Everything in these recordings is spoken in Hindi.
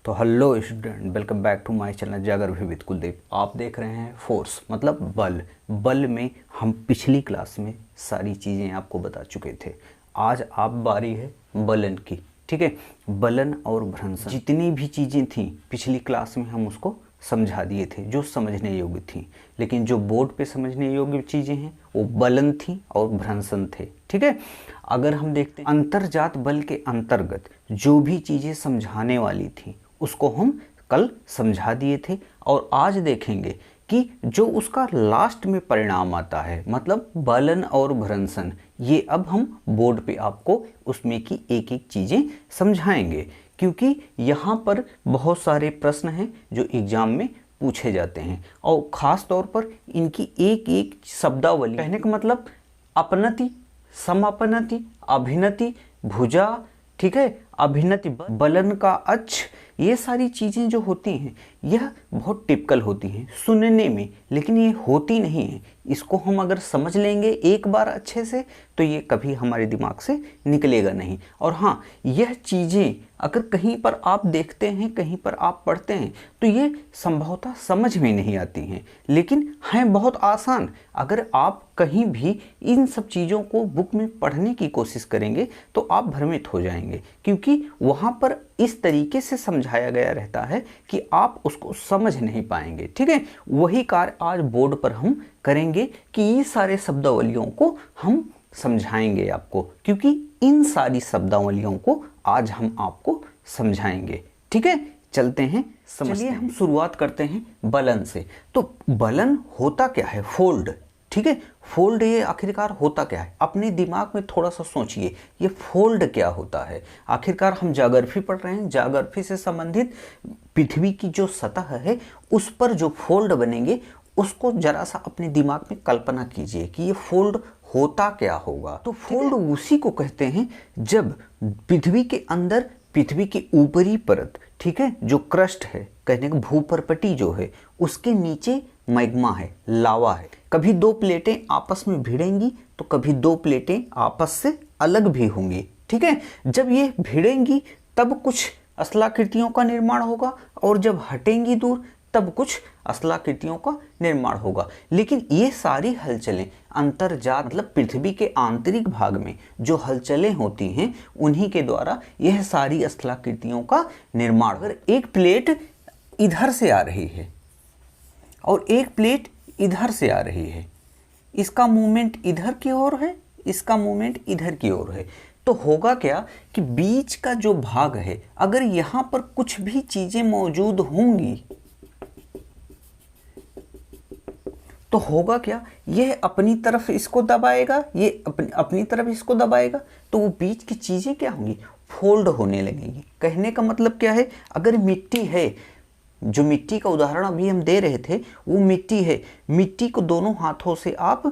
तो hello student, welcome back to my channel Jagar with Kuldeep. आप देख रहे हैं फोर्स मतलब बल में हम पिछली क्लास में सारी चीज़ें आपको बता चुके थे। आज आप बारी है बलन की। ठीक है, बलन और भ्रंशन जितनी भी चीज़ें थी पिछली क्लास में हम उसको समझा दिए थे जो समझने योग्य थी, लेकिन जो बोर्ड पे समझने योग्य चीज़ें हैं वो बलन थी और भ्रंशन थे। ठीक है, अगर हम देखते हैं अंतर्जात बल के अंतर्गत जो भी चीज़ें समझाने वाली थी उसको हम कल समझा दिए थे, और आज देखेंगे कि जो उसका लास्ट में परिणाम आता है मतलब बलन और भ्रंशन, ये अब हम बोर्ड पे आपको उसमें की एक एक चीज़ें समझाएंगे, क्योंकि यहाँ पर बहुत सारे प्रश्न हैं जो एग्जाम में पूछे जाते हैं और ख़ास तौर पर इनकी एक एक शब्दावली। कहने का मतलब अपनति, समापनति, अभिनति, भुजा, ठीक है, अभिनति, बलन का अक्ष, ये सारी चीज़ें जो होती हैं यह बहुत टिपिकल होती हैं सुनने में, लेकिन ये होती नहीं है। इसको हम अगर समझ लेंगे एक बार अच्छे से तो ये कभी हमारे दिमाग से निकलेगा नहीं। और हाँ, यह चीज़ें अगर कहीं पर आप देखते हैं, कहीं पर आप पढ़ते हैं तो ये संभवतः समझ में नहीं आती हैं, लेकिन हैं बहुत आसान। अगर आप कहीं भी इन सब चीज़ों को बुक में पढ़ने की कोशिश करेंगे तो आप भ्रमित हो जाएंगे, क्योंकि वहाँ पर इस तरीके से समझाया गया रहता है कि आप उसको समझ नहीं पाएंगे। ठीक है, वही कार्य आज बोर्ड पर हम करेंगे कि ये सारे शब्दावलियों को हम समझाएंगे आपको, क्योंकि इन सारी शब्दावलियों को आज हम आपको समझाएंगे। ठीक है, चलते हैं, चलिए हम शुरुआत करते हैं बलन से। तो बलन होता क्या है? फोल्ड। ठीक है, फोल्ड ये आखिरकार होता क्या है? अपने दिमाग में थोड़ा सा सोचिए, ये फोल्ड क्या होता है? आखिरकार हम ज्योग्राफी पढ़ रहे हैं, ज्योग्राफी से संबंधित पृथ्वी की जो सतह है उस पर जो फोल्ड बनेंगे उसको जरा सा अपने दिमाग में कल्पना कीजिए कि ये फोल्ड होता क्या होगा। तो फोल्ड उसी को कहते हैं जब पृथ्वी के अंदर, पृथ्वी की ऊपरी परत, ठीक है, जो क्रस्ट है, कहने का भूपर्पटी जो है, उसके नीचे मैग्मा है, लावा है। कभी दो प्लेटें आपस में भिड़ेंगी तो कभी दो प्लेटें आपस से अलग भी होंगी। ठीक है, जब ये भिड़ेंगी तब कुछ स्थलाकृतियों का निर्माण होगा, और जब हटेंगी दूर तब कुछ स्थलाकृतियों का निर्माण होगा। लेकिन ये सारी हलचलें अंतर्जात मतलब पृथ्वी के आंतरिक भाग में जो हलचलें होती हैं उन्हीं के द्वारा यह सारी स्थलाकृतियों का निर्माण। अगर एक प्लेट इधर से आ रही है और एक प्लेट इधर से आ रही है, इसका मूवमेंट इधर की ओर है, इसका मूवमेंट इधर की ओर है, तो होगा क्या कि बीच का जो भाग है, अगर यहाँ पर कुछ भी चीज़ें मौजूद होंगी तो होगा क्या, यह अपनी तरफ इसको दबाएगा, ये अपनी तरफ इसको दबाएगा, तो वो बीच की चीज़ें क्या होंगी? फोल्ड होने लगेंगी। कहने का मतलब क्या है? अगर मिट्टी है, जो मिट्टी का उदाहरण अभी हम दे रहे थे वो मिट्टी है, मिट्टी को दोनों हाथों से आप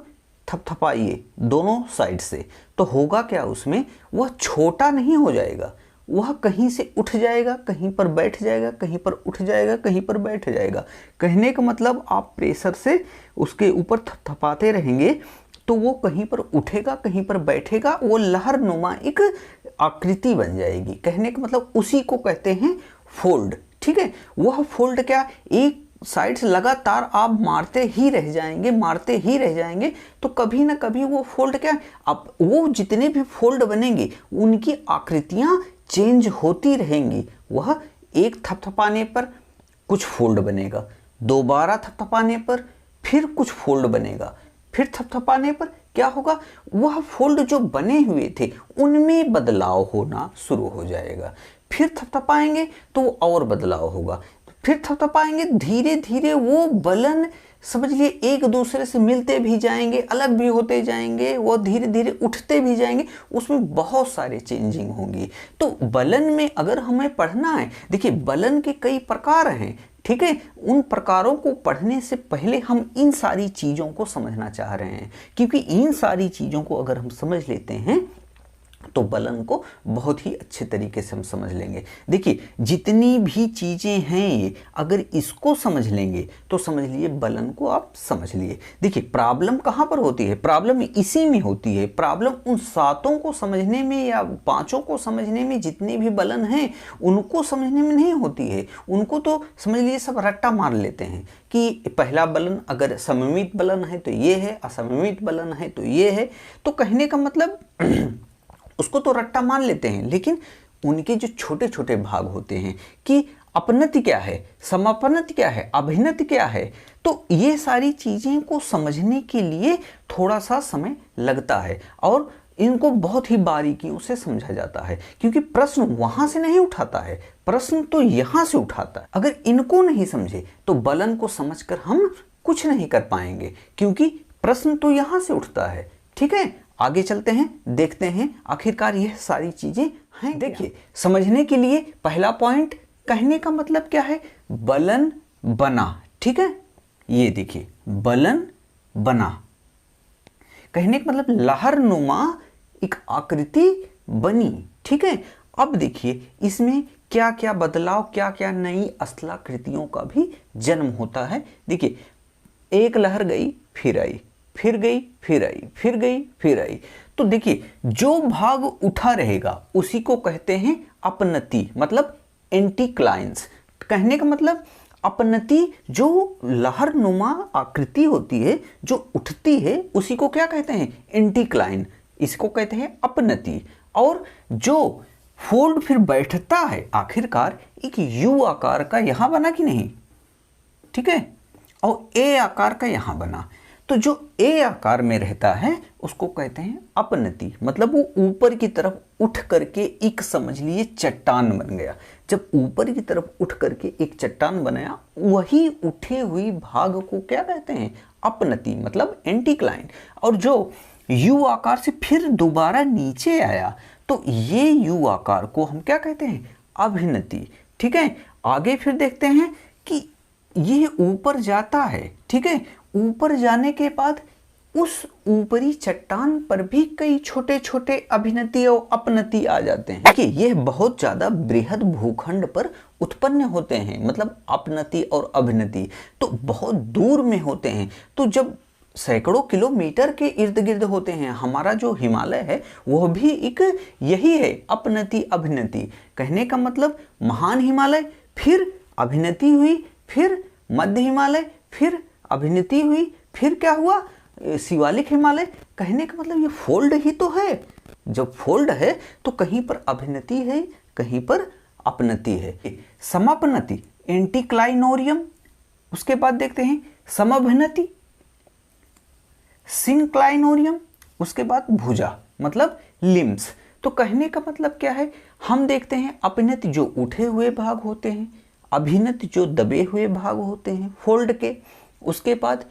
थपथपाइए दोनों साइड से, तो होगा क्या उसमें? वह छोटा नहीं हो जाएगा, वह कहीं से उठ जाएगा, कहीं पर बैठ जाएगा, कहीं पर उठ जाएगा, कहीं पर बैठ जाएगा। कहने का मतलब आप प्रेशर से उसके ऊपर थपथपाते रहेंगे तो वो कहीं पर उठेगा, कहीं पर बैठेगा, वो लहर नुमा एक आकृति बन जाएगी। कहने का मतलब उसी को कहते हैं फोल्ड। ठीक है, वह फोल्ड क्या, एक साइड से लगातार आप मारते ही रह जाएंगे, मारते ही रह जाएंगे, तो कभी ना कभी वो फोल्ड क्या, अब वो जितने भी फोल्ड बनेंगे उनकी आकृतियां चेंज होती रहेंगी। वह एक थपथपाने पर कुछ फोल्ड बनेगा, दोबारा थपथपाने पर फिर कुछ फोल्ड बनेगा, फिर थपथपाने पर क्या होगा, वह फोल्ड जो बने हुए थे उनमें बदलाव होना शुरू हो जाएगा। फिर थपथपाएंगे तो और बदलाव होगा, फिर थपथपाएंगे, धीरे धीरे वो बलन समझ लिए एक दूसरे से मिलते भी जाएंगे, अलग भी होते जाएंगे, वो धीरे धीरे उठते भी जाएंगे, उसमें बहुत सारे चेंजिंग होंगी। तो बलन में अगर हमें पढ़ना है, देखिए बलन के कई प्रकार हैं। ठीक है, उन प्रकारों को पढ़ने से पहले हम इन सारी चीज़ों को समझना चाह रहे हैं, क्योंकि इन सारी चीज़ों को अगर हम समझ लेते हैं तो बलन को बहुत ही अच्छे तरीके से हम समझ लेंगे। देखिए जितनी भी चीज़ें हैं ये, अगर इसको समझ लेंगे तो समझ लिए बलन को आप समझ लिए। देखिए प्रॉब्लम कहाँ पर होती है, प्रॉब्लम इसी में होती है। प्रॉब्लम उन सातों को समझने में या पांचों को समझने में, जितने भी बलन हैं उनको समझने में नहीं होती है। उनको तो समझ लिए सब रट्टा मार लेते हैं कि पहला बलन अगर सममित बलन है तो ये है, असममित बलन है तो ये है। तो कहने का मतलब उसको तो रट्टा मान लेते हैं, लेकिन उनके जो छोटे छोटे भाग होते हैं कि अपनति क्या है, समापनति क्या है, अभिन्नति क्या है, तो ये सारी चीज़ें को समझने के लिए थोड़ा सा समय लगता है और इनको बहुत ही बारीकियों से समझा जाता है, क्योंकि प्रश्न वहां से नहीं उठाता है, प्रश्न तो यहां से उठाता है। अगर इनको नहीं समझे तो बलन को समझकर हम कुछ नहीं कर पाएंगे, क्योंकि प्रश्न तो यहां से उठता है। ठीक है, आगे चलते हैं, देखते हैं आखिरकार यह सारी चीजें हैं। देखिए समझने के लिए पहला पॉइंट, कहने का मतलब क्या है, बलन बना। ठीक है, ये देखिए बलन बना, कहने का मतलब लहरनुमा एक आकृति बनी। ठीक है, अब देखिए इसमें क्या क्या बदलाव, क्या क्या नई स्थलाकृतियों का भी जन्म होता है। देखिए एक लहर गई फिर आई, फिर गई फिर आई, फिर गई फिर आई। तो देखिए जो भाग उठा रहेगा उसी को कहते हैं अपनति, मतलब एंटीक्लाइंस। कहने का मतलब अपनति, जो लहरनुमा आकृति होती है जो उठती है उसी को क्या कहते हैं, एंटीक्लाइन, इसको कहते हैं अपनति। और जो फोल्ड फिर बैठता है आखिरकार एक यू आकार का यहां बना कि नहीं, ठीक है, और ए आकार का यहां बना, तो जो ए आकार में रहता है उसको कहते हैं अपनति, मतलब वो ऊपर की तरफ उठ करके एक समझ लिए चट्टान बन गया। जब ऊपर की तरफ उठ करके एक चट्टान बनाया, वही उठे हुई भाग को क्या कहते हैं, अपनति, मतलब एंटीक्लाइन। और जो यू आकार से फिर दोबारा नीचे आया तो ये यू आकार को हम क्या कहते हैं, अभिनति। ठीक है, आगे फिर देखते हैं कि ये ऊपर जाता है। ठीक है, ऊपर जाने के बाद उस ऊपरी चट्टान पर भी कई छोटे छोटे अभिनति और अपनति आ जाते हैं। देखिए यह बहुत ज्यादा बृहद भूखंड पर उत्पन्न होते हैं, मतलब अपनति और अभिनति तो बहुत दूर में होते हैं। तो जब सैकड़ों किलोमीटर के इर्द गिर्द होते हैं, हमारा जो हिमालय है वह भी एक यही है, अपनति अभिनति। कहने का मतलब महान हिमालय, फिर अभिनति हुई, फिर मध्य हिमालय, फिर अभिनति हुई, फिर क्या हुआ, शिवालिक हिमालय। कहने का मतलब ये फोल्ड ही तो है। जब फोल्ड है तो कहीं पर अभिनति है, कहीं पर अपनति है। समापनति एंटीक्लाइनोरियम, उसके बाद देखते हैं समभिनति सिंक्लाइनोरियम, उसके बाद भुजा मतलब लिम्स। तो कहने का मतलब क्या है, हम देखते हैं अपनति जो उठे हुए भाग होते हैं, अभिनति जो दबे हुए भाग होते हैं फोल्ड के, उसके बाद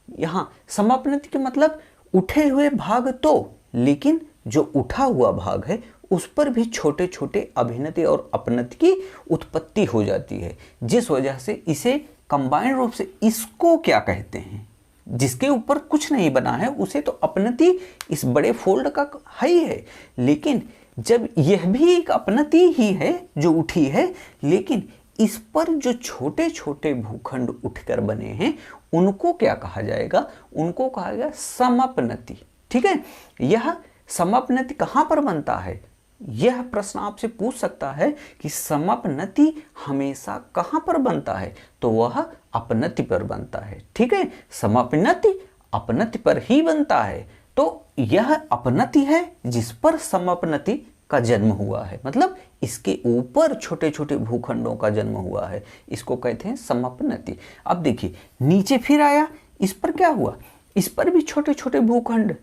यहाँ समापनति के मतलब उठे हुए भाग तो, लेकिन जो उठा हुआ भाग है उस पर भी छोटे छोटे अभिनति और अपनति की उत्पत्ति हो जाती है, जिस वजह से इसे कंबाइंड रूप से इसको क्या कहते हैं, जिसके ऊपर कुछ नहीं बना है उसे तो अपनति इस बड़े फोल्ड का है ही है। लेकिन जब यह भी एक अपनति ही है जो उठी है, लेकिन इस पर जो छोटे छोटे भूखंड उठकर बने हैं उनको क्या कहा जाएगा, उनको कहा जाएगा समापनति। ठीक है, यह समापनति कहाँ पर बनता है, यह प्रश्न आपसे पूछ सकता है कि समापनति हमेशा कहाँ पर बनता है, तो वह अपनति पर बनता है। ठीक है, समापनति अपनति पर ही बनता है, तो यह अपनति है जिस पर समापनति का जन्म हुआ है, मतलब इसके ऊपर छोटे छोटे भूखंडों का जन्म हुआ है, इसको कहते हैं समापनति। अब देखिए नीचे फिर आया, इस पर क्या हुआ, इस पर भी छोटे छोटे भूखंड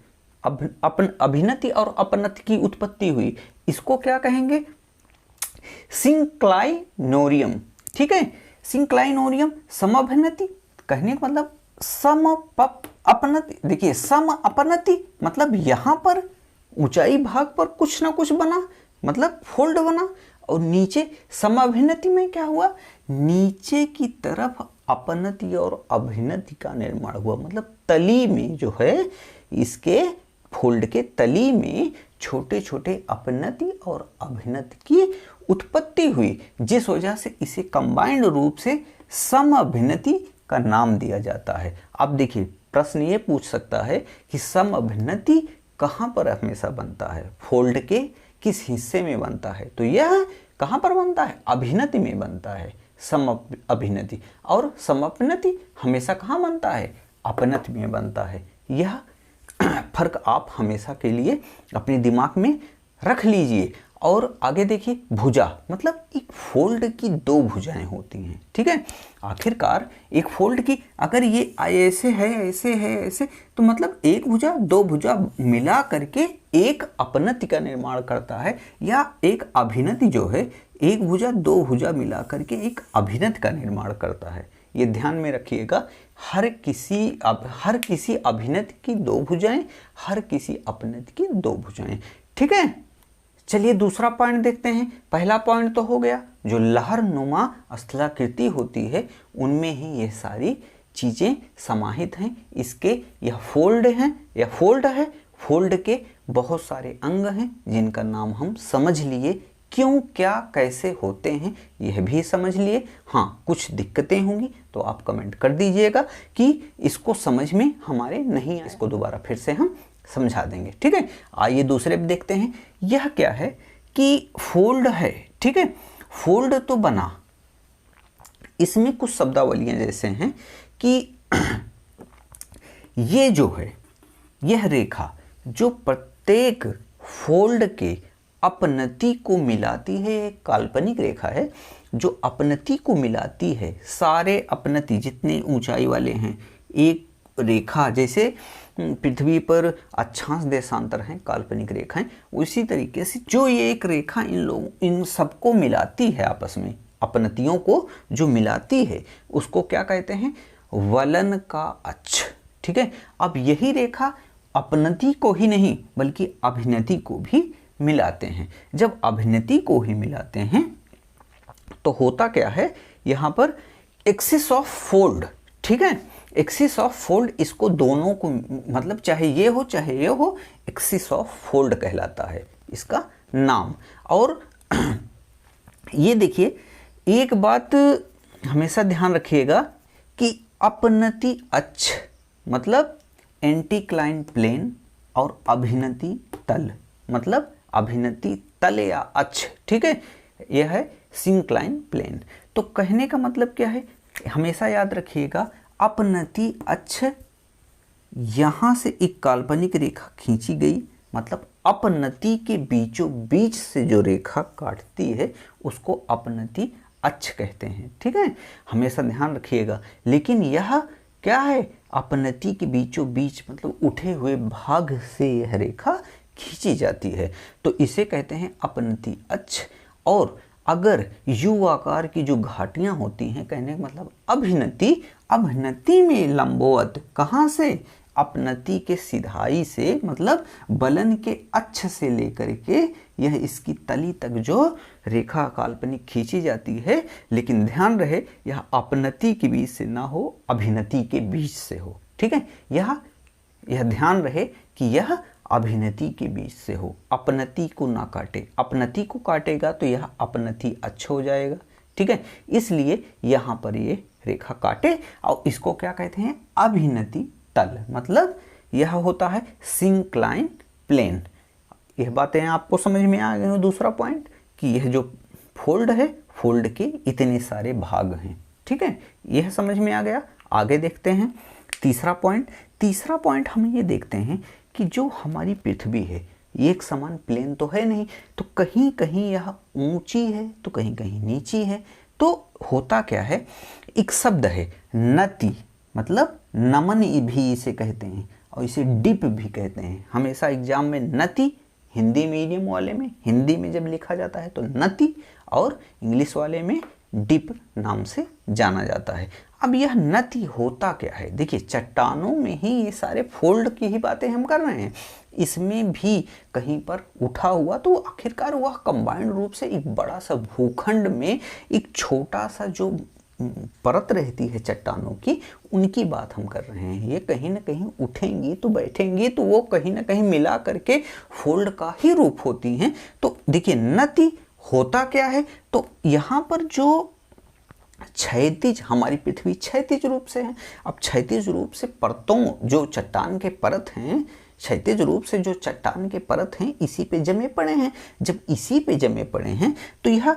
अभिनति और अपनति की उत्पत्ति हुई, इसको क्या कहेंगे, सिंक्लाइनोरियम। ठीक है, सिंक्लाइनोरियम समभिनति, कहने का मतलब सम अपनति। देखिए सम अपनति मतलब यहां पर ऊंचाई भाग पर कुछ ना कुछ बना, मतलब फोल्ड बना, और नीचे समाभिनति में क्या हुआ, नीचे की तरफ अपनति और अभिनति का निर्माण हुआ, मतलब तली में जो है इसके फोल्ड के तली में छोटे छोटे अपनति और अभिनति की उत्पत्ति हुई, जिस वजह से इसे कंबाइंड रूप से समअभिनति का नाम दिया जाता है। अब देखिए प्रश्न ये पूछ सकता है कि समअभिनति कहाँ पर हमेशा बनता है, फोल्ड के किस हिस्से में बनता है? तो यह कहाँ पर बनता है? अभिनति में बनता है, समअभिनति। और समअपनति हमेशा कहाँ बनता है? अपनति में बनता है। यह फर्क आप हमेशा के लिए अपने दिमाग में रख लीजिए। और आगे देखिए, भुजा मतलब एक फोल्ड की दो भुजाएं होती हैं, ठीक है। आखिरकार एक फोल्ड की अगर ये ऐसे है, ऐसे है, ऐसे, तो मतलब एक भुजा दो भुजा मिला करके एक अपनति का निर्माण करता है, या एक अभिनति जो है एक भुजा दो भुजा मिला करके एक अभिनति का निर्माण करता है। ये ध्यान में रखिएगा, हर किसी अभिनति की दो भुजाएं, हर किसी अपनति की दो भुजाएं, ठीक है। चलिए दूसरा पॉइंट देखते हैं। पहला पॉइंट तो हो गया, जो लहर नुमा स्थलाकृति होती है उनमें ही ये सारी चीज़ें समाहित हैं। इसके यह फोल्ड हैं, यह फोल्ड है, फोल्ड के बहुत सारे अंग हैं जिनका नाम हम समझ लिए, क्यों क्या कैसे होते हैं यह भी समझ लिए। हाँ, कुछ दिक्कतें होंगी तो आप कमेंट कर दीजिएगा कि इसको समझ में हमारे नहीं आए, इसको दोबारा फिर से हम समझा देंगे, ठीक है। आइए दूसरे पे देखते हैं। यह क्या है कि फोल्ड है, ठीक है। फोल्ड तो बना, इसमें कुछ शब्दावलियां जैसे हैं कि ये जो है, यह रेखा जो प्रत्येक फोल्ड के अपनति को मिलाती है, एक काल्पनिक रेखा है जो अपनति को मिलाती है। सारे अपनति जितने ऊंचाई वाले हैं, एक रेखा जैसे पृथ्वी पर अक्षांश देशांतर हैं काल्पनिक रेखाएं, उसी तरीके से जो ये एक रेखा इन सबको मिलाती है, आपस में अपनतियों को जो मिलाती है उसको क्या कहते हैं? वलन का अक्ष, ठीक है। अब यही रेखा अपनति को ही नहीं बल्कि अभिनति को भी मिलाते हैं। जब अभिनति को ही मिलाते हैं तो होता क्या है, यहाँ पर एक्सिस ऑफ फोल्ड, ठीक है। एक्सिस ऑफ फोल्ड, इसको दोनों को मतलब चाहे ये हो, एक्सिस ऑफ फोल्ड कहलाता है इसका नाम। और ये देखिए, एक बात हमेशा ध्यान रखिएगा कि अपनति अक्ष मतलब एंटीक्लाइन प्लेन और अभिनति तल मतलब अभिनति तल या अक्ष, ठीक है। यह है सिंक्लाइन प्लेन। तो कहने का मतलब क्या है, हमेशा याद रखिएगा, अपनति अक्ष यहाँ से एक काल्पनिक रेखा खींची गई, मतलब अपनति के बीचों बीच से जो रेखा काटती है उसको अपनति अक्ष कहते हैं, ठीक है। हमेशा ध्यान रखिएगा। लेकिन यह क्या है, अपनति के बीचों बीच मतलब उठे हुए भाग से यह रेखा खींची जाती है, तो इसे कहते हैं अपनति अक्ष। और अगर यू आकार की जो घाटियां होती हैं, कहने का मतलब अभिनति में लंबवत, कहाँ से? अपनति के सिधाई से, मतलब बलन के अक्ष से लेकर के यह इसकी तली तक जो रेखा काल्पनिक खींची जाती है, लेकिन ध्यान रहे यह अपनति के बीच से ना हो, अभिनति के बीच से हो, ठीक है। यह ध्यान रहे कि यह अभिनति के बीच से हो, अपनति को ना काटे। अपनति को काटेगा तो यह अपनति अक्ष हो जाएगा, ठीक है। इसलिए यहाँ पर ये रेखा काटे और इसको क्या कहते हैं? अभिनति तल, मतलब यह होता है सिंक्लाइन प्लेन। यह बातें आपको समझ में आ गई। दूसरा पॉइंट कि यह जो फोल्ड है, फोल्ड के इतने सारे भाग हैं, ठीक है, यह समझ में आ गया। आगे देखते हैं तीसरा पॉइंट हम ये देखते हैं कि जो हमारी पृथ्वी है ये एक समान प्लेन तो है नहीं, तो कहीं कहीं यह ऊंची है तो कहीं कहीं नीची है। तो होता क्या है, एक शब्द है नति, मतलब नमन भी इसे कहते हैं और इसे डिप भी कहते हैं। हमेशा एग्जाम में नति, हिंदी मीडियम वाले में हिंदी में जब लिखा जाता है तो नति, और इंग्लिश वाले में डिप नाम से जाना जाता है। अब यह नति होता क्या है? देखिए, चट्टानों में ही ये सारे फोल्ड की ही बातें हम कर रहे हैं, इसमें भी कहीं पर उठा हुआ तो आखिरकार वह कंबाइंड रूप से एक बड़ा सा भूखंड में एक छोटा सा जो परत रहती है चट्टानों की, उनकी बात हम कर रहे हैं। ये कहीं ना कहीं उठेंगी तो बैठेंगी तो वो कहीं ना कहीं मिला करके फोल्ड का ही रूप होती हैं। तो देखिए नति होता क्या है, तो यहाँ पर जो क्षैतिज, हमारी पृथ्वी क्षैतिज रूप से है। अब क्षैतिज रूप से परतों, जो चट्टान के परत हैं, क्षैतिज रूप से जो चट्टान के परत हैं इसी पे जमे पड़े हैं। जब इसी पे जमे पड़े हैं तो यह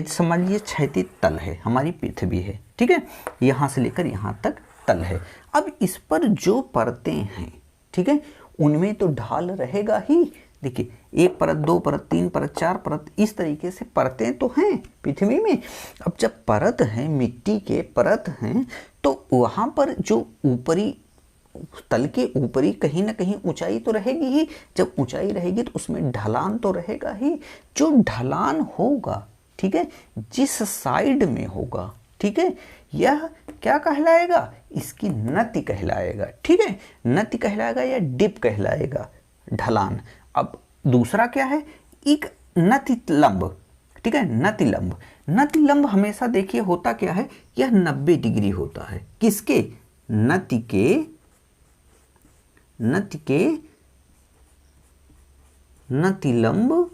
समझ लीजिए क्षैतिज तल है, हमारी पृथ्वी है, ठीक है, यहाँ से लेकर यहाँ तक तल है। अब इस पर जो परतें हैं, ठीक है, उनमें तो ढाल रहेगा ही। देखिए एक परत, दो परत, तीन परत, चार परत, इस तरीके से परतें तो हैं पृथ्वी में। अब जब परत है, मिट्टी के परत हैं, तो वहाँ पर जो ऊपरी, तल के ऊपरी कहीं ना कहीं ऊंचाई तो रहेगी ही। जब ऊंचाई रहेगी तो उसमें ढलान तो रहेगा ही। जो ढलान होगा, ठीक है, जिस साइड में होगा, ठीक है, यह क्या कहलाएगा, इसकी नति कहलाएगा, ठीक है, नति कहलाएगा या डिप कहलाएगा, ढलान। अब दूसरा क्या है, एक नतिलंब, ठीक है, नतिलंब। नतिलंब हमेशा देखिए होता क्या है, यह 90 डिग्री होता है। किसके, नति के नतिलंब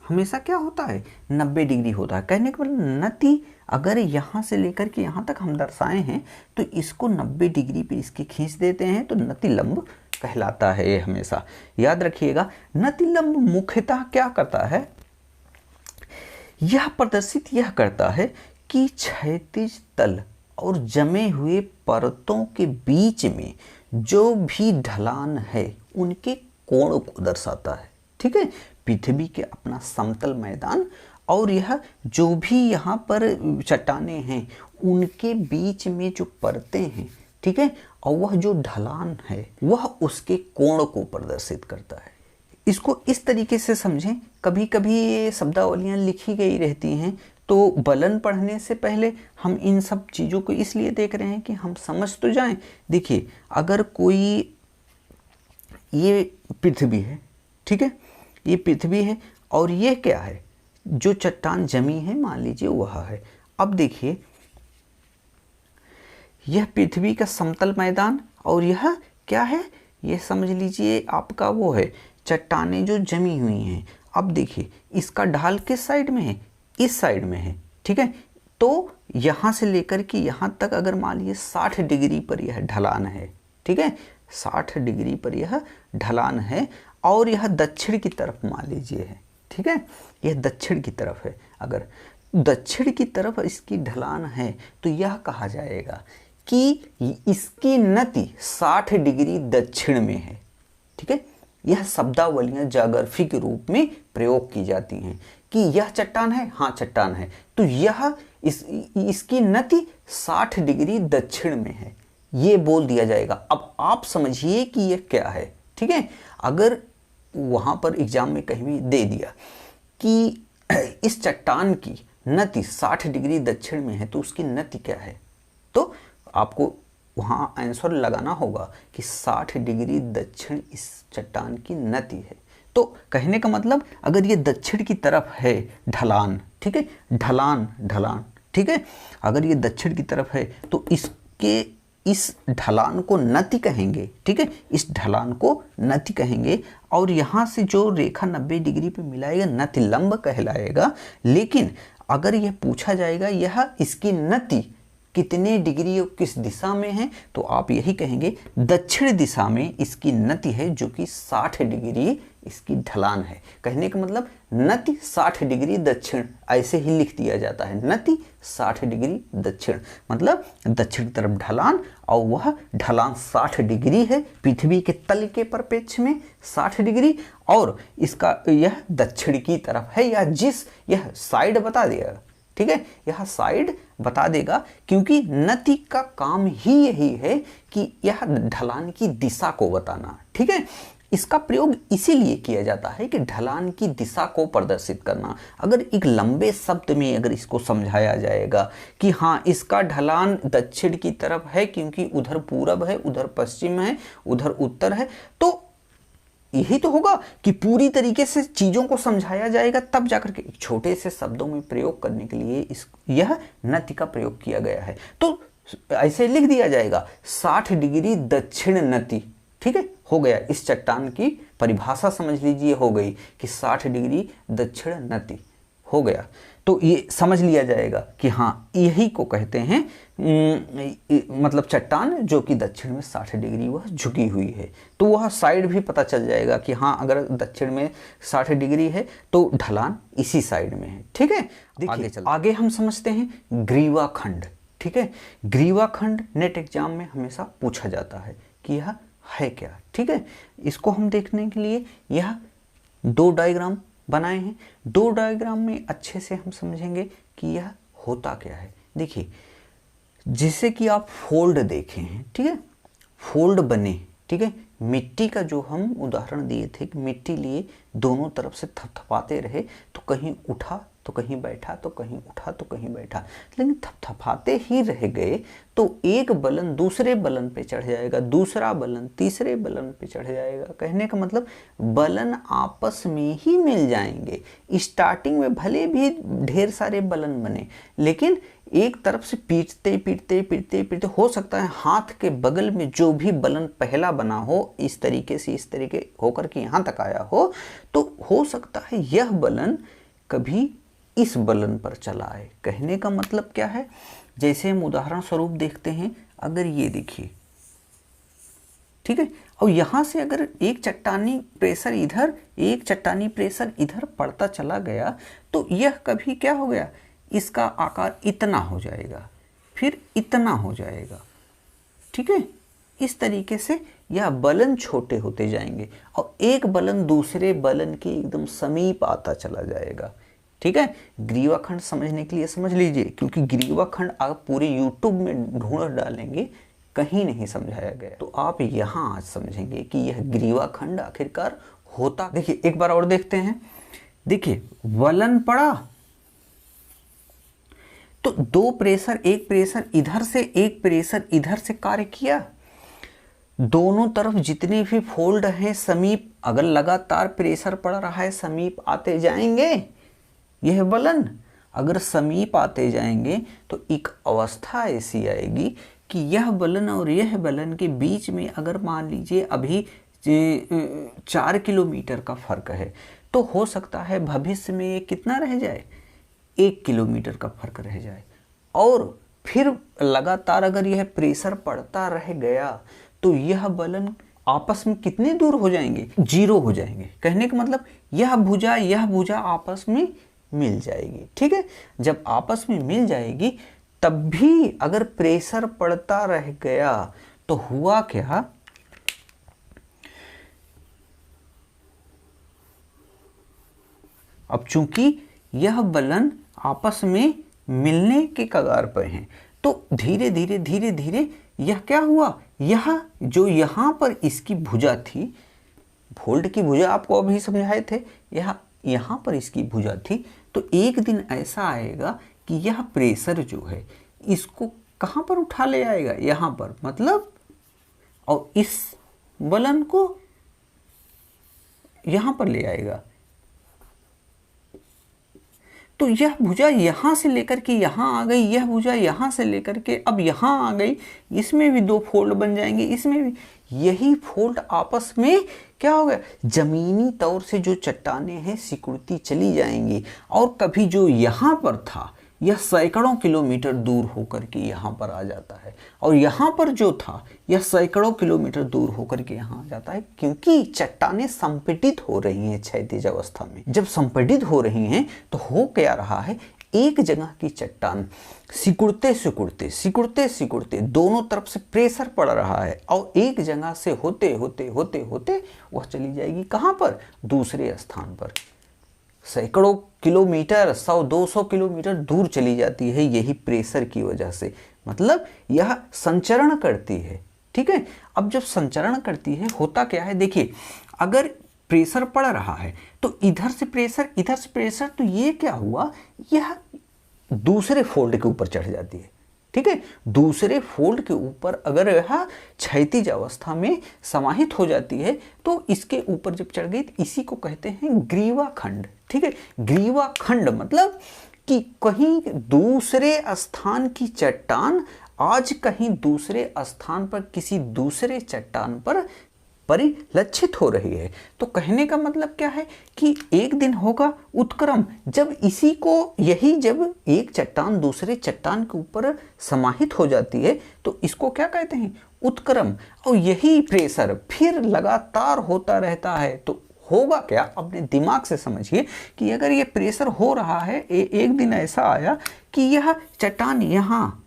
हमेशा क्या होता है, 90 डिग्री होता है। कहने के मतलब नति अगर यहाँ से लेकर के यहाँ तक हम दर्शाए हैं तो इसको 90 डिग्री पे इसके खींच देते हैं तो नतिलंब कहलाता है। ये हमेशा याद रखिएगा। नतिलंब मुख्यतः क्या करता है, यह प्रदर्शित यह करता है कि क्षैतिज तल और जमे हुए परतों के बीच में जो भी ढलान है उनके कोण को दर्शाता है, ठीक है। पृथ्वी के अपना समतल मैदान और यह जो भी यहाँ पर चट्टानें हैं उनके बीच में जो परतें हैं, ठीक है, और वह जो ढलान है वह उसके कोण को प्रदर्शित करता है। इसको इस तरीके से समझें, कभी कभी ये शब्दावलियाँ लिखी गई रहती हैं तो बलन पढ़ने से पहले हम इन सब चीज़ों को इसलिए देख रहे हैं कि हम समझ तो जाएं। देखिए अगर कोई, ये पृथ्वी है, ठीक है, ये पृथ्वी है और ये क्या है, जो चट्टान जमी है मान लीजिए वह है। अब देखिए यह पृथ्वी का समतल मैदान और यह क्या है, ये समझ लीजिए आपका वो है चट्टानें जो जमी हुई हैं। अब देखिए इसका ढाल किस साइड में है, इस साइड में है, ठीक है। तो यहाँ से लेकर के यहाँ तक अगर मान लीजिए 60 डिग्री पर यह ढलान है, ठीक है, 60 डिग्री पर यह ढलान है और यह दक्षिण की तरफ मान लीजिए है, ठीक है, यह दक्षिण की तरफ है। अगर दक्षिण की तरफ इसकी ढलान है तो यह कहा जाएगा कि इसकी नति 60 डिग्री दक्षिण में है, ठीक है। यह शब्दावलियां जाग्रफी के रूप में प्रयोग की जाती हैं कि यह चट्टान है, हाँ चट्टान है, तो यह इसकी नति 60 डिग्री दक्षिण में है, ये बोल दिया जाएगा। अब आप समझिए कि यह क्या है, ठीक है। अगर वहाँ पर एग्जाम में कहीं भी दे दिया कि इस चट्टान की नति 60 डिग्री दक्षिण में है तो उसकी नति क्या है, तो आपको वहाँ आंसर लगाना होगा कि 60 डिग्री दक्षिण इस चट्टान की नति है। तो कहने का मतलब अगर ये दक्षिण की तरफ है ढलान, ठीक है, ढलान, ठीक है, अगर ये दक्षिण की तरफ है तो इसके इस ढलान को नति कहेंगे, ठीक है, इस ढलान को नति कहेंगे और यहाँ से जो रेखा 90 डिग्री पे मिलाएगा नतिलंब कहलाएगा। लेकिन अगर यह पूछा जाएगा यह इसकी नति कितने डिग्री और किस दिशा में है तो आप यही कहेंगे दक्षिण दिशा में इसकी नति है जो कि 60 डिग्री इसकी ढलान है। कहने का मतलब नति 60 डिग्री दक्षिण, ऐसे ही लिख दिया जाता है, नति 60 डिग्री दक्षिण, मतलब दक्षिण की तरफ ढलान और वह ढलान 60 डिग्री है, पृथ्वी के तल के परिप्रेक्ष्य में 60 डिग्री और इसका यह दक्षिण की तरफ है, या जिस यह साइड बता देगा, ठीक है, यह साइड बता देगा क्योंकि नति का काम ही यही है कि यह ढलान की दिशा को बताना, ठीक है। इसका प्रयोग इसीलिए किया जाता है कि ढलान की दिशा को प्रदर्शित करना। अगर एक लंबे शब्द में अगर इसको समझाया जाएगा कि हाँ इसका ढलान दक्षिण की तरफ है क्योंकि उधर पूरब है, उधर पश्चिम है, उधर उत्तर है, तो यही तो होगा कि पूरी तरीके से चीज़ों को समझाया जाएगा, तब जाकर के एक छोटे से शब्दों में प्रयोग करने के लिए यह नति का प्रयोग किया गया है। तो ऐसे लिख दिया जाएगा 60 डिग्री दक्षिण नति, ठीक है, हो गया। इस चट्टान की परिभाषा समझ लीजिए हो गई कि 60 डिग्री दक्षिण नति हो गया। तो ये समझ लिया जाएगा कि हाँ यही को कहते हैं मतलब चट्टान जो कि दक्षिण में 60 डिग्री वह झुकी हुई है। तो वह साइड भी पता चल जाएगा कि हाँ अगर दक्षिण में 60 डिग्री है तो ढलान इसी साइड में है, ठीक है। देखिए आगे हम समझते हैं ग्रीवाखंड, ठीक है। ग्रीवाखंड नेट एग्जाम में हमेशा पूछा जाता है कि यह है क्या, ठीक है। इसको हम देखने के लिए यह 2 डायग्राम बनाए हैं। 2 डायग्राम में अच्छे से हम समझेंगे कि यह होता क्या है। देखिए जैसे कि आप फोल्ड देखे हैं, ठीक है, फोल्ड बने, ठीक है। मिट्टी का जो हम उदाहरण दिए थे कि मिट्टी लिए दोनों तरफ से थपथपाते रहे तो कहीं उठा तो कहीं बैठा, तो कहीं उठा तो कहीं बैठा, लेकिन थपथपाते ही रह गए तो एक बलन दूसरे बलन पे चढ़ जाएगा, दूसरा बलन तीसरे बलन पे चढ़ जाएगा। कहने का मतलब बलन आपस में ही मिल जाएंगे। स्टार्टिंग में भले भी ढेर सारे बलन बने, लेकिन एक तरफ से पीटते पीटते पीटते पीटते हो सकता है हाथ के बगल में जो भी बलन पहला बना हो इस तरीके से इस तरीके होकर के यहाँ तक आया हो, तो हो सकता है यह बलन कभी इस बलन पर चला है। कहने का मतलब क्या है, जैसे हम उदाहरण स्वरूप देखते हैं, अगर ये देखिए, ठीक है, और यहाँ से अगर एक चट्टानी प्रेशर इधर एक चट्टानी प्रेशर इधर पड़ता चला गया तो यह कभी क्या हो गया, इसका आकार इतना हो जाएगा, फिर इतना हो जाएगा, ठीक है। इस तरीके से यह बलन छोटे होते जाएंगे और एक बलन दूसरे बलन के एकदम समीप आता चला जाएगा, ठीक है। ग्रीवाखंड समझने के लिए समझ लीजिए, क्योंकि ग्रीवाखंड आप पूरे यूट्यूब में ढूंढ डालेंगे कहीं नहीं समझाया गया। तो आप यहाँ आज समझेंगे कि यह ग्रीवाखंड आखिरकार होता। देखिए एक बार और देखते हैं। देखिए बलन पड़ा तो 2 प्रेशर, एक प्रेशर इधर से एक प्रेशर इधर से कार्य किया। दोनों तरफ जितने भी फोल्ड हैं समीप, अगर लगातार प्रेशर पड़ रहा है समीप आते जाएंगे यह बलन, अगर समीप आते जाएंगे तो एक अवस्था ऐसी आएगी कि यह बलन और यह बलन के बीच में अगर मान लीजिए अभी 4 किलोमीटर का फर्क है, तो हो सकता है भविष्य में ये कितना रह जाए, 1 किलोमीटर का फर्क रह जाए। और फिर लगातार अगर यह प्रेशर पड़ता रह गया तो यह बलन आपस में कितने दूर हो जाएंगे, 0 हो जाएंगे। कहने का मतलब यह भुजा आपस में मिल जाएगी, ठीक है। जब आपस में मिल जाएगी तब भी अगर प्रेशर पड़ता रह गया तो हुआ क्या, अब चूंकि यह बलन आपस में मिलने के कगार पर हैं तो धीरे धीरे धीरे धीरे यह क्या हुआ, यह जो यहां पर इसकी भुजा थी, फोल्ड की भुजा आपको अभी समझाए थे, यहाँ पर इसकी भुजा थी, तो एक दिन ऐसा आएगा कि यह प्रेशर जो है इसको कहाँ पर उठा ले आएगा, यहाँ पर मतलब, और इस बलन को यहाँ पर ले आएगा। तो यह भुजा यहाँ से लेकर के यहाँ आ गई, यह भुजा यहाँ से लेकर के अब यहाँ आ गई, इसमें भी 2 फोल्ड बन जाएंगे, इसमें भी। यही फोल्ड आपस में क्या हो गया, जमीनी तौर से जो चट्टानें हैं सिकुड़ती चली जाएंगी और कभी जो यहाँ पर था यह सैकड़ों किलोमीटर दूर होकर के यहाँ पर आ जाता है, और यहाँ पर जो था यह सैकड़ों किलोमीटर दूर होकर के यहाँ आ जाता है, क्योंकि चट्टानें संपीड़ित हो रही हैं क्षैतिज अवस्था में। जब संपीड़ित हो रही हैं तो हो क्या रहा है, एक जगह की चट्टान सिकुड़ते सिकुड़ते सिकुड़ते सिकुड़ते दोनों तरफ से प्रेशर पड़ रहा है और एक जगह से होते होते होते होते वह चली जाएगी कहाँ पर, दूसरे स्थान पर। सैकड़ों किलोमीटर, 100-200 किलोमीटर दूर चली जाती है, यही प्रेशर की वजह से। मतलब यह संचरण करती है, ठीक है। अब जब संचरण करती है होता क्या है, देखिए अगर प्रेशर पड़ रहा है तो इधर से प्रेशर इधर से प्रेशर, तो ये क्या हुआ, यह दूसरे फोल्ड के ऊपर चढ़ जाती है, ठीक है, दूसरे फोल्ड के ऊपर अगर यह क्षैतिज अवस्था में समाहित हो जाती है तो इसके ऊपर जब चढ़ गई तो इसी को कहते हैं ग्रीवा खंड। ठीक है, ग्रीवा खंड मतलब कि कहीं दूसरे स्थान की चट्टान आज कहीं दूसरे स्थान पर किसी दूसरे चट्टान पर परिलक्षित हो रही है। तो कहने का मतलब क्या है कि एक दिन होगा उत्क्रम, जब इसी को यही जब एक चट्टान दूसरे चट्टान के ऊपर समाहित हो जाती है तो इसको क्या कहते हैं, उत्क्रम। और यही प्रेशर फिर लगातार होता रहता है तो होगा क्या, अपने दिमाग से समझिए कि अगर ये प्रेशर हो रहा है, एक दिन ऐसा आया कि यह चट्टान यहाँ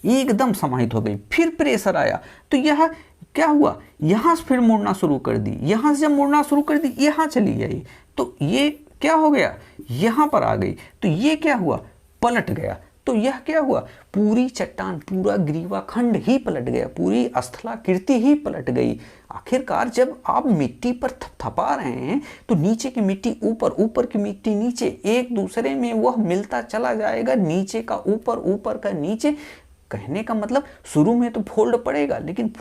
एकदम समाहित हो गई, फिर प्रेशर आया तो यह क्या हुआ, यहाँ से फिर मुड़ना शुरू कर दी, यहाँ से जब मुड़ना शुरू कर दी यहाँ चली आई तो ये क्या हो गया, यहाँ पर आ गई तो ये क्या हुआ, पलट गया। तो यह क्या हुआ, पूरी चट्टान पूरा ग्रीवा खंड ही पलट गया, पूरी स्थलाकृति ही पलट गई। आखिरकार जब आप मिट्टी पर थपथपा रहे हैं तो नीचे की मिट्टी ऊपर, ऊपर की मिट्टी नीचे, एक दूसरे में वह मिलता चला जाएगा, नीचे का ऊपर, ऊपर का नीचे। कहने का मतलब शुरू में तो फोल्ड पड़ेगा लेकिन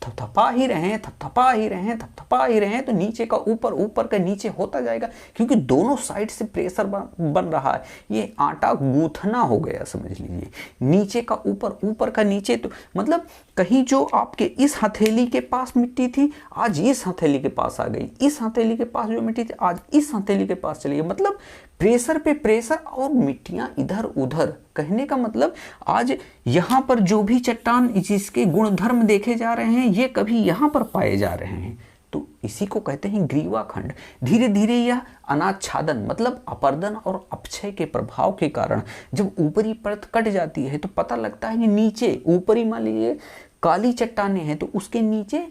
थपथपा ही रहे हैं, थपथपा ही रहे हैं, थपथपा ही रहे हैं तो नीचे का ऊपर, ऊपर का नीचे होता जाएगा, क्योंकि दोनों साइड से प्रेशर बन रहा है। ये आटा गूंथना हो गया समझ लीजिए, नीचे का ऊपर, ऊपर का नीचे। तो मतलब कहीं जो आपके इस हथेली के पास मिट्टी थी आज इस हथेली के पास आ गई, इस हथेली के पास जो मिट्टी थी आज इस हथेली के पास चली गई। मतलब प्रेशर पे प्रेशर और मिट्टियां इधर उधर। कहने का मतलब आज यहाँ पर जो भी चट्टान जिसके गुण धर्म देखे जा रहे हैं ये कभी यहाँ पर पाए जा रहे हैं, तो इसी को कहते हैं ग्रीवा खंड। धीरे धीरे यह अनाच्छादन मतलब अपर्दन और अपक्षय के प्रभाव के कारण जब ऊपरी परत कट जाती है तो पता लगता है कि नीचे ऊपरी मान लीजिए काली चट्टानें हैं तो उसके नीचे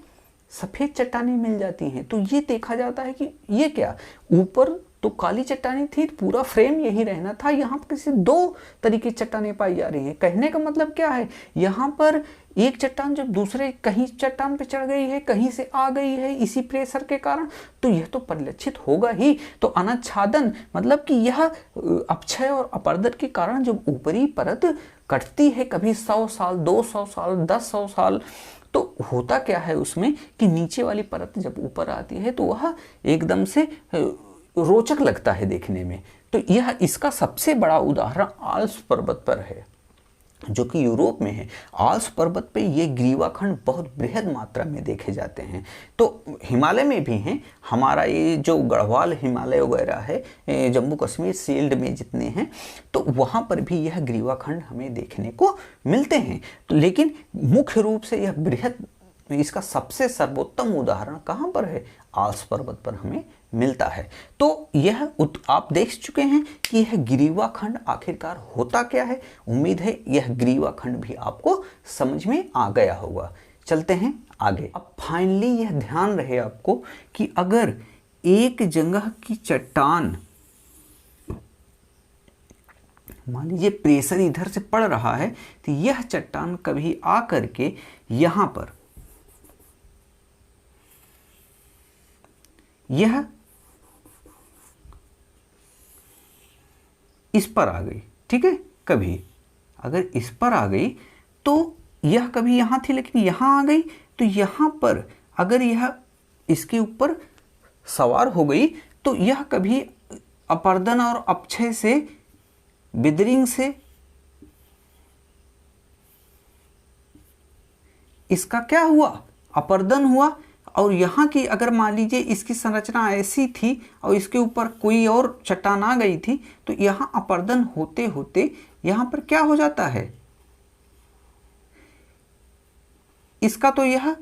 सफेद चट्टानें मिल जाती हैं। तो ये देखा जाता है कि ये क्या, ऊपर तो काली चट्टानें थी, पूरा फ्रेम यही रहना था, यहाँ पर किसी दो तरीके चट्टानें पाई जा रही हैं। कहने का मतलब क्या है, यहाँ पर एक चट्टान जब दूसरे कहीं चट्टान पे चढ़ गई है, कहीं से आ गई है इसी प्रेशर के कारण, तो यह तो परिलक्षित होगा ही। तो अनाच्छादन मतलब कि यह अपक्षय और अपर्दन के कारण जब ऊपरी परत कटती है, कभी 100 साल, 200 साल, 10 साल, तो होता क्या है उसमें कि नीचे वाली परत जब ऊपर आती है तो वह एकदम से रोचक लगता है देखने में। तो यह इसका सबसे बड़ा उदाहरण आल्प्स पर्वत पर है जो कि यूरोप में है। आल्प्स पर्वत पे ये ग्रीवा खंड बहुत बृहद मात्रा में देखे जाते हैं। तो हिमालय में भी हैं, हमारा ये जो गढ़वाल हिमालय वगैरह है, जम्मू कश्मीर शील्ड में जितने हैं तो वहाँ पर भी यह ग्रीवा खंड हमें देखने को मिलते हैं। तो लेकिन मुख्य रूप से यह बृहद, इसका सबसे सर्वोत्तम उदाहरण कहाँ पर है, आल्प्स पर्वत पर हमें मिलता है। तो यह आप देख चुके हैं कि यह ग्रीवा खंड आखिरकार होता क्या है। उम्मीद है यह ग्रीवा खंड भी आपको समझ में आ गया होगा। चलते हैं आगे। अब फाइनली यह ध्यान रहे आपको कि अगर एक जगह की चट्टान, मान लीजिए प्रेशर इधर से पड़ रहा है तो यह चट्टान कभी आ करके यहां पर यह इस पर आ गई, ठीक है, कभी अगर इस पर आ गई तो यह कभी यहाँ थी लेकिन यहाँ आ गई, तो यहाँ पर अगर यह इसके ऊपर सवार हो गई तो यह कभी अपर्दन और अपक्षय से, विदरिंग से इसका क्या हुआ, अपर्दन हुआ। और यहाँ की अगर मान लीजिए इसकी संरचना ऐसी थी और इसके ऊपर कोई और चट्टान आ गई थी तो यहाँ अपर्दन होते होते यहाँ पर क्या हो जाता है, इसका तो यह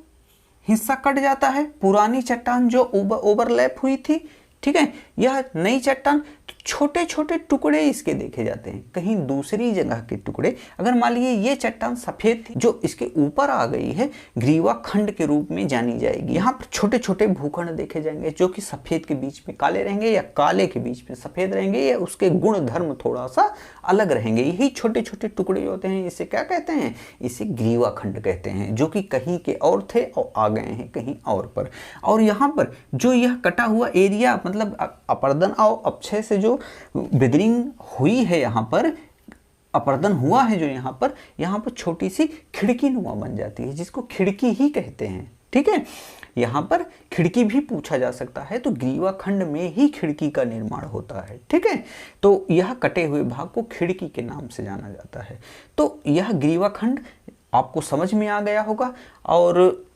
हिस्सा कट जाता है, पुरानी चट्टान जो ओवरलैप हुई थी, ठीक है, यह नई चट्टान, तो छोटे छोटे टुकड़े इसके देखे जाते हैं, कहीं दूसरी जगह के टुकड़े। अगर मान लीजिए ये चट्टान सफेद थी जो इसके ऊपर आ गई है, ग्रीवा खंड के रूप में जानी जाएगी। यहाँ पर छोटे छोटे भूखंड देखे जाएंगे जो कि सफेद के बीच में काले रहेंगे या काले के बीच में सफेद रहेंगे या उसके गुण धर्म थोड़ा सा अलग रहेंगे। यही छोटे छोटे टुकड़े होते हैं, इसे क्या कहते हैं, इसे ग्रीवा खंड कहते हैं, जो कि कहीं के और थे और आ गए हैं कहीं और पर। और यहाँ पर जो यह कटा हुआ एरिया मतलब अपर्दन और अपक्षय से जो विदरिंग हुई है यहाँ पर, अपर्दन हुआ है जो यहाँ पर छोटी सी खिड़की नुमा बन जाती है, जिसको खिड़की ही कहते हैं। ठीक है, यहाँ पर खिड़की भी पूछा जा सकता है, तो ग्रीवा खंड में ही खिड़की का निर्माण होता है। ठीक है, तो यह कटे हुए भाग को खिड़की के नाम से जाना जाता है। तो यह ग्रीवा खंड आपको समझ में आ गया होगा, और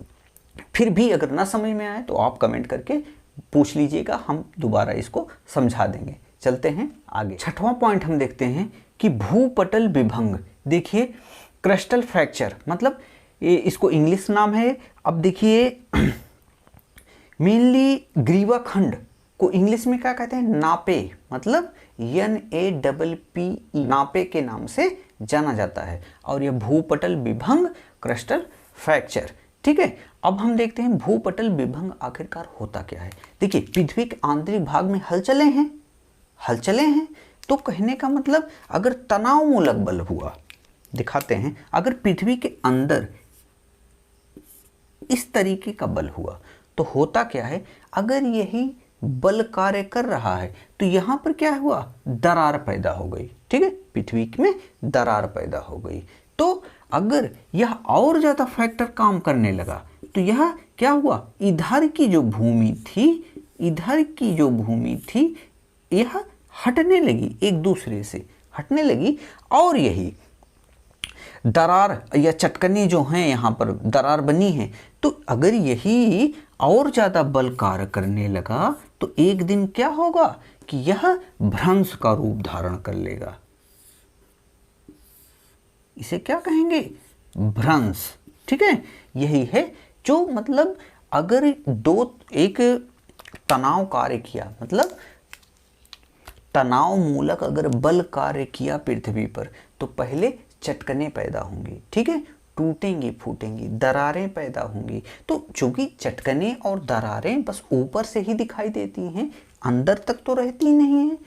फिर भी अगर ना समझ में आए तो आप कमेंट करके पूछ लीजिएगा, हम दोबारा इसको समझा देंगे। चलते हैं आगे। छठवां पॉइंट हम देखते हैं कि भूपटल विभंग। देखिए, क्रिस्टल फ्रैक्चर मतलब ये इसको इंग्लिश नाम है। अब देखिए मेनली ग्रीवा खंड को इंग्लिश में क्या कहते हैं, नापे, मतलब NAPPE, नापे के नाम से जाना जाता है। और यह भूपटल विभंग, क्रिस्टल फ्रैक्चर। ठीक है, अब हम देखते हैं भूपटल विभंग आखिरकार होता क्या है। देखिए, पृथ्वी के आंतरिक भाग में हलचलें हैं, तो कहने का मतलब अगर तनाव मूलक बल हुआ, दिखाते हैं, अगर पृथ्वी के अंदर इस तरीके का बल हुआ तो होता क्या है, अगर यही बल कार्य कर रहा है तो यहां पर क्या हुआ, दरार पैदा हो गई। ठीक है, पृथ्वी में दरार पैदा हो गई। तो अगर यह और ज्यादा फैक्टर काम करने लगा तो यह क्या हुआ, इधर की जो भूमि थी यह हटने लगी, एक दूसरे से हटने लगी, और यही दरार या चटकने जो हैं यहाँ पर दरार बनी है, तो अगर यही और ज़्यादा बल कार्य करने लगा तो एक दिन क्या होगा कि यह भ्रंश का रूप धारण कर लेगा। इसे क्या कहेंगे, भ्रंश। ठीक है, यही है जो मतलब अगर एक तनाव कार्य किया, मतलब तनाव मूलक अगर बल कार्य किया पृथ्वी पर, तो पहले चटकने पैदा होंगी। ठीक है, टूटेंगी, फूटेंगी, दरारें पैदा होंगी। तो चूंकि चटकने और दरारें बस ऊपर से ही दिखाई देती हैं, अंदर तक तो रहती नहीं है,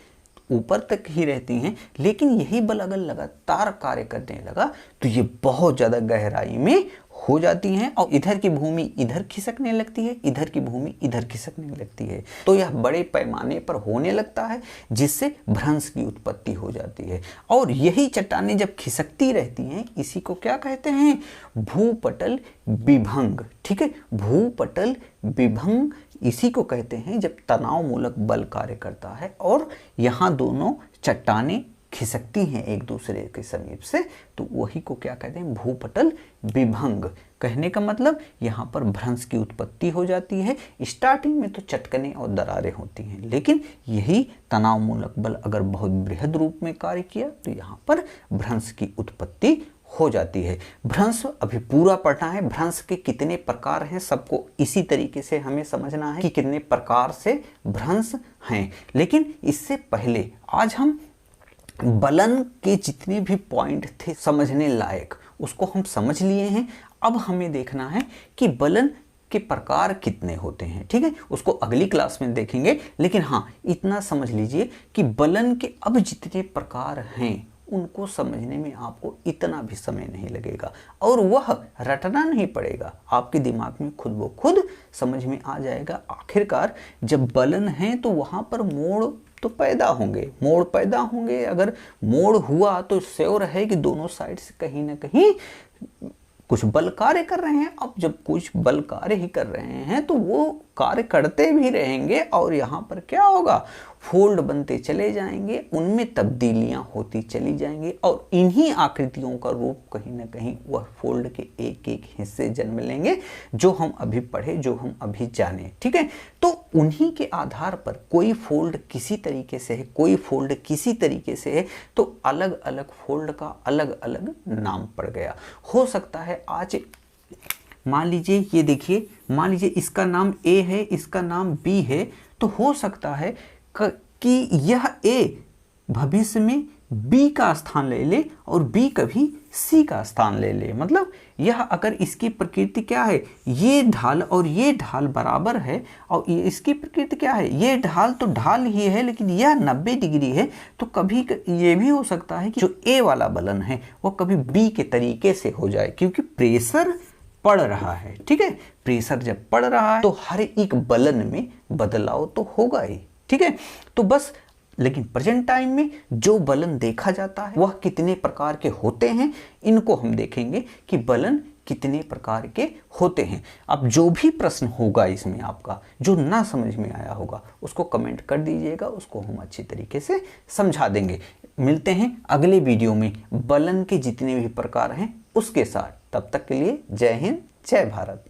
ऊपर तक ही रहती हैं, लेकिन यही बल अगर लगातार कार्य करने लगा तो ये बहुत ज़्यादा गहराई में हो जाती हैं, और इधर की भूमि इधर खिसकने लगती है, इधर की भूमि इधर खिसकने लगती है। तो यह बड़े पैमाने पर होने लगता है, जिससे भ्रंश की उत्पत्ति हो जाती है। और यही चट्टानें जब खिसकती रहती हैं, इसी को क्या कहते हैं, भूपटल विभंग। ठीक है, भूपटल विभंग इसी को कहते हैं जब तनाव मूलक बल कार्य करता है और यहाँ दोनों चट्टानें खिसकती हैं एक दूसरे के समीप से, तो वही को क्या कहते हैं, भूपटल विभंग। कहने का मतलब यहाँ पर भ्रंश की उत्पत्ति हो जाती है। स्टार्टिंग में तो चटकने और दरारें होती हैं, लेकिन यही तनाव मूलक बल अगर बहुत बृहद रूप में कार्य किया तो यहाँ पर भ्रंश की उत्पत्ति हो जाती है। भ्रंश अभी पूरा पढ़ना है, भ्रंश के कितने प्रकार हैं सबको इसी तरीके से हमें समझना है कि कितने प्रकार से भ्रंश हैं। लेकिन इससे पहले आज हम बलन के जितने भी पॉइंट थे समझने लायक, उसको हम समझ लिए हैं। अब हमें देखना है कि बलन के प्रकार कितने होते हैं। ठीक है, उसको अगली क्लास में देखेंगे, लेकिन हाँ इतना समझ लीजिए कि बलन के अब जितने प्रकार हैं उनको समझने में आपको इतना भी समय नहीं लगेगा, और वह रटना नहीं पड़ेगा, आपके दिमाग में खुद ब खुद समझ में आ जाएगा। आखिरकार जब बलन है तो वहाँ पर मोड़ तो पैदा होंगे, अगर मोड़ हुआ तो श्योर है कि दोनों साइड से कहीं ना कहीं कुछ बल कार्य कर रहे हैं। अब जब कुछ बल कार्य ही कर रहे हैं तो वो कार्य करते भी रहेंगे, और यहाँ पर क्या होगा, फोल्ड बनते चले जाएंगे, उनमें तब्दीलियां होती चली जाएंगी, और इन्हीं आकृतियों का रूप कहीं ना कहीं वह फोल्ड के एक एक हिस्से जन्म लेंगे जो हम अभी पढ़े, जो हम अभी जाने। ठीक है, तो उन्हीं के आधार पर कोई फोल्ड किसी तरीके से है, कोई फोल्ड किसी तरीके से है, तो अलग अलग फोल्ड का अलग अलग नाम पड़ गया। हो सकता है आज मान लीजिए, ये देखिए, मान लीजिए इसका नाम A है, इसका नाम B है, तो हो सकता है कि यह A भविष्य में B का स्थान ले ले और B कभी C का स्थान ले ले। मतलब यह अगर इसकी प्रकृति क्या है, ये ढाल और ये ढाल बराबर है, और इसकी प्रकृति क्या है, ये ढाल तो ढाल ही है लेकिन यह 90 डिग्री है, तो कभी ये भी हो सकता है कि जो A वाला बलन है वो कभी B के तरीके से हो जाए, क्योंकि प्रेशर पड़ रहा है। ठीक है, प्रेशर जब पड़ रहा है तो हर एक बलन में बदलाव तो होगा ही। ठीक है, तो बस लेकिन प्रेजेंट टाइम में जो बलन देखा जाता है वह कितने प्रकार के होते हैं, इनको हम देखेंगे कि बलन कितने प्रकार के होते हैं। अब जो भी प्रश्न होगा इसमें आपका जो ना समझ में आया होगा उसको कमेंट कर दीजिएगा, उसको हम अच्छी तरीके से समझा देंगे। मिलते हैं अगले वीडियो में बलन के जितने भी प्रकार हैं उसके साथ। तब तक के लिए जय हिंद, जय भारत।